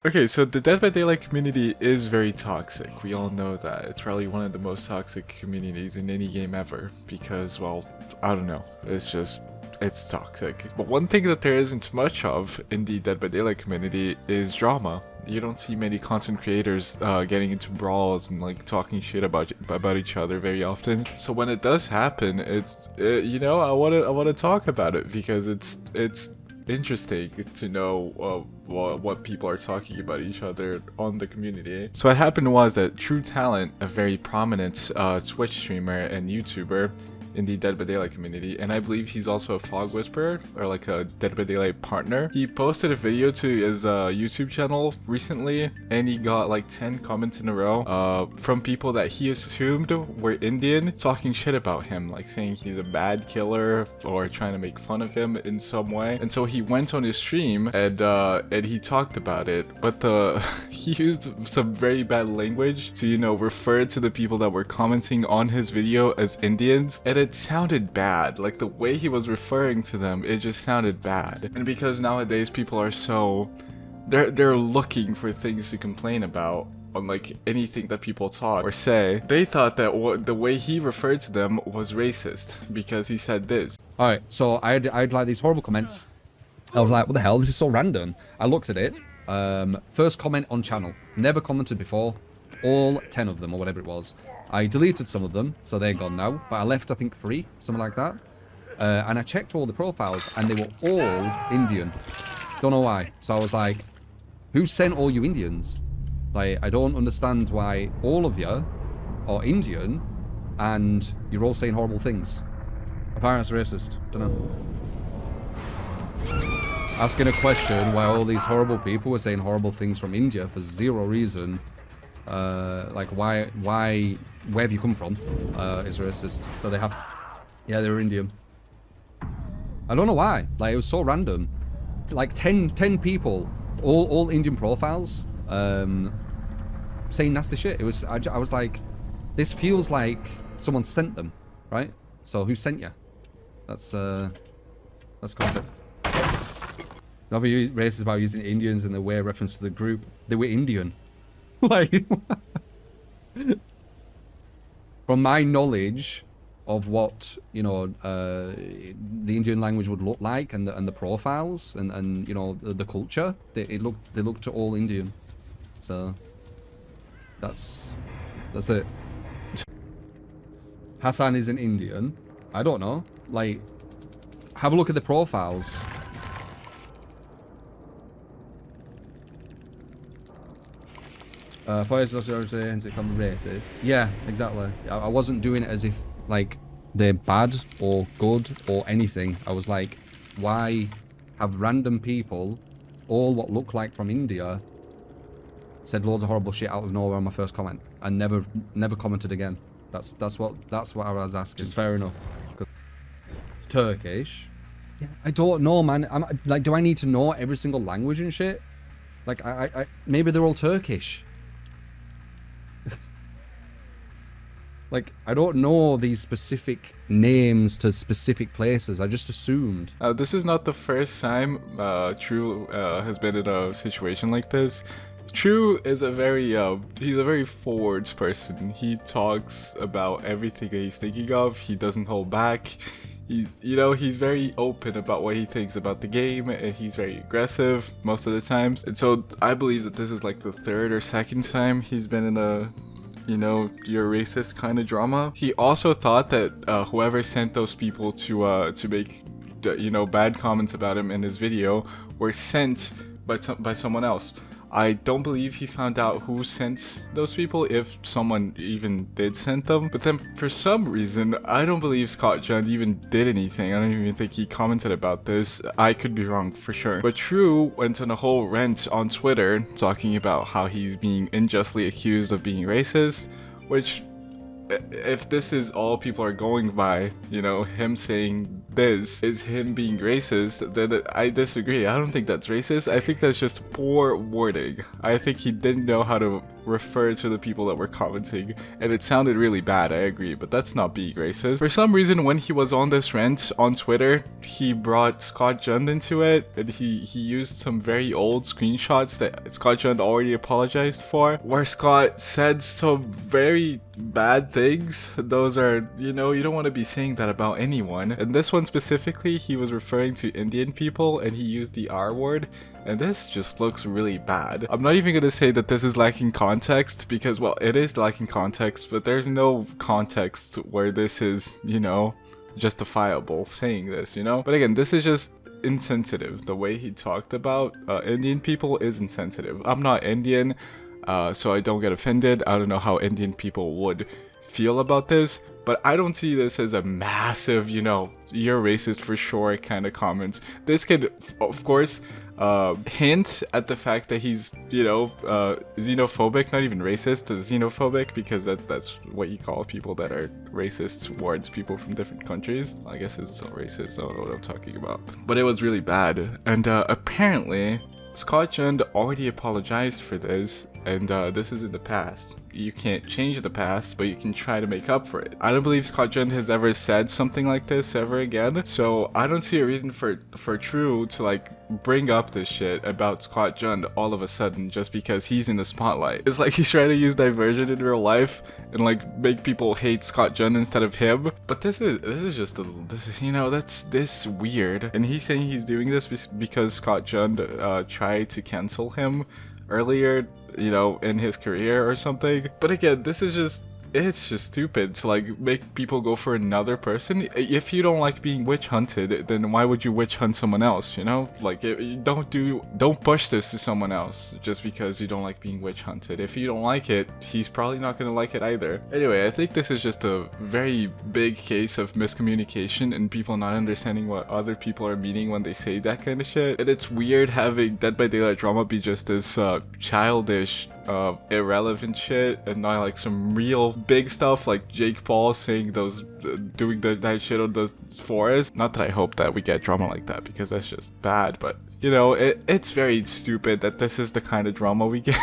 Okay, so the Dead by Daylight community is very toxic. We all know that. It's probably one of the most toxic communities in any game ever because, well, I don't know. It's toxic. But one thing that there isn't much of in the Dead by Daylight community is drama. You don't see many content creators getting into brawls and like talking shit about each other very often. So when it does happen, you know, I wanna talk about it because it's interesting to know what people are talking about each other on the community. So what happened was that Tru3Talent, a very prominent Twitch streamer and YouTuber in the Dead by Daylight community, and I believe he's also a fog whisperer or like a Dead by Daylight partner. He posted a video to his YouTube channel recently, and he got like 10 comments in a row from people that he assumed were Indian, talking shit about him, like saying he's a bad killer or trying to make fun of him in some way. And so he went on his stream and he talked about it, but he used some very bad language to, you know, refer to the people that were commenting on his video as Indians, and it sounded bad. Like the way he was referring to them, it just sounded bad. And because nowadays people are so they're looking for things to complain about on like anything that people talk or say, they thought that the way he referred to them was racist because he said this. All right, so I had like these horrible comments. I was like, what the hell? This is so random. I looked at it. First comment on channel. Never commented before. All 10 of them or whatever it was. I deleted some of them, so they're gone now. But I left, I think, 3, something like that. And I checked all the profiles, and they were all Indian. Don't know why. So I was like, who sent all you Indians? Like, I don't understand why all of you are Indian, and you're all saying horrible things. Apparently it's racist. Don't know. Asking a question why all these horrible people were saying horrible things from India for zero reason. Like where have you come from? Is racist. So they have, yeah, they're Indian. I don't know why. Like it was so random. Like 10 people, all Indian profiles, saying nasty shit. It was. I was like, this feels like someone sent them, right? So who sent you? That's context. Not be racist about using Indians in the way reference to the group. They were Indian. Like, from my knowledge of what, you know, the Indian language would look like, and the profiles, and you know the culture, they looked to all Indian. So that's it. Hassan is an Indian. I don't know. Like, have a look at the profiles. Players hence it become racist. Yeah, exactly. I wasn't doing it as if like they're bad or good or anything. I was like, why have random people, all what look like from India, said loads of horrible shit out of nowhere on my first comment and never commented again. That's what I was asking. Just fair enough. It's Turkish. Yeah, I don't know, man. I'm like, do I need to know every single language and shit? Like, I maybe they're all Turkish. Like, I don't know these specific names to specific places. I just assumed. This is not the first time Tru has been in a situation like this. Tru is he's a very forward person. He talks about everything that he's thinking of. He doesn't hold back. He's very open about what he thinks about the game, and he's very aggressive most of the times. And so I believe that this is like the 3rd or 2nd time he's been in a, you know, you're racist kind of drama. He also thought that whoever sent those people to make, you know, bad comments about him in his video were sent by someone else. I don't believe he found out who sent those people, if someone even did send them. But then for some reason, I don't believe ScottJund even did anything. I don't even think he commented about this. I could be wrong for sure. But Tru went on a whole rant on Twitter talking about how he's being unjustly accused of being racist, which, if this is all people are going by, you know, him saying this is him being racist, then I disagree. I don't think that's racist. I think that's just poor wording. I think he didn't know how to refer to the people that were commenting, and it sounded really bad, I agree, but that's not being racist. For some reason, when he was on this rant on Twitter, he brought ScottJund into it, and he used some very old screenshots that ScottJund already apologized for, where Scott said some very bad things. Those are, you know, you don't want to be saying that about anyone. And this one specifically, he was referring to Indian people, and he used the R word, and this just looks really bad. I'm not even gonna say that this is lacking context, because, well, it is lacking context, but there's no context where this is, you know, justifiable saying this, you know? But again, this is just insensitive. The way he talked about Indian people is insensitive. I'm not Indian, so I don't get offended. I don't know how Indian people would feel about this, but I don't see this as a massive, you know, you're racist for sure kind of comments. This could, of course, hint at the fact that he's, you know, xenophobic, not even racist, xenophobic, because that's what you call people that are racist towards people from different countries. I guess it's not racist, I don't know what I'm talking about. But it was really bad, and apparently ScottJund already apologized for this, and this is in the past. You can't change the past, but you can try to make up for it. I don't believe ScottJund has ever said something like this ever again, so I don't see a reason for Tru to like bring up this shit about ScottJund all of a sudden just because he's in the spotlight. It's like he's trying to use diversion in real life and like make people hate ScottJund instead of him. But this is just you know, that's weird. And he's saying he's doing this because ScottJund tried to cancel him earlier, you know, in his career or something. But again, this is just, it's just stupid to like make people go for another person. If you don't like being witch hunted, then why would you witch hunt someone else, you know? Like, don't push this to someone else just because you don't like being witch hunted. If you don't like it, he's probably not gonna like it either. Anyway, I think this is just a very big case of miscommunication and people not understanding what other people are meaning when they say that kind of shit. And it's weird having Dead by Daylight drama be just this childish, irrelevant shit, and not like some real big stuff like Jake Paul saying those, doing that shit on the forest. Not that I hope that we get drama like that, because that's just bad, but you know, it's very stupid that this is the kind of drama we get.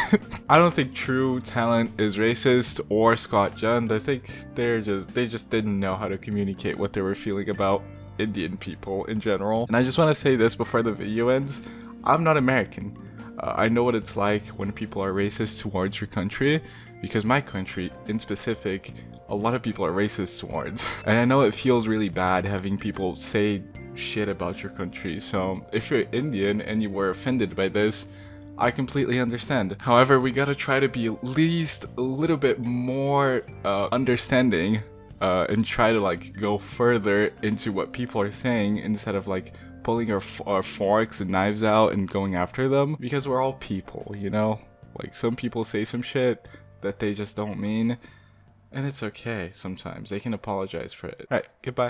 I don't think Tru3Talent is racist or ScottJund. I think they just didn't know how to communicate what they were feeling about Indian people in general. And I just want to say this before the video ends. I'm not American. I know what it's like when people are racist towards your country, because my country in specific, a lot of people are racist towards. And I know it feels really bad having people say shit about your country. So if you're Indian and you were offended by this, I completely understand. However, we gotta try to be at least a little bit more understanding and try to like go further into what people are saying instead of like pulling our forks and knives out and going after them, because we're all people, you know? Like, some people say some shit that they just don't mean, and it's okay sometimes. They can apologize for it. Alright, goodbye.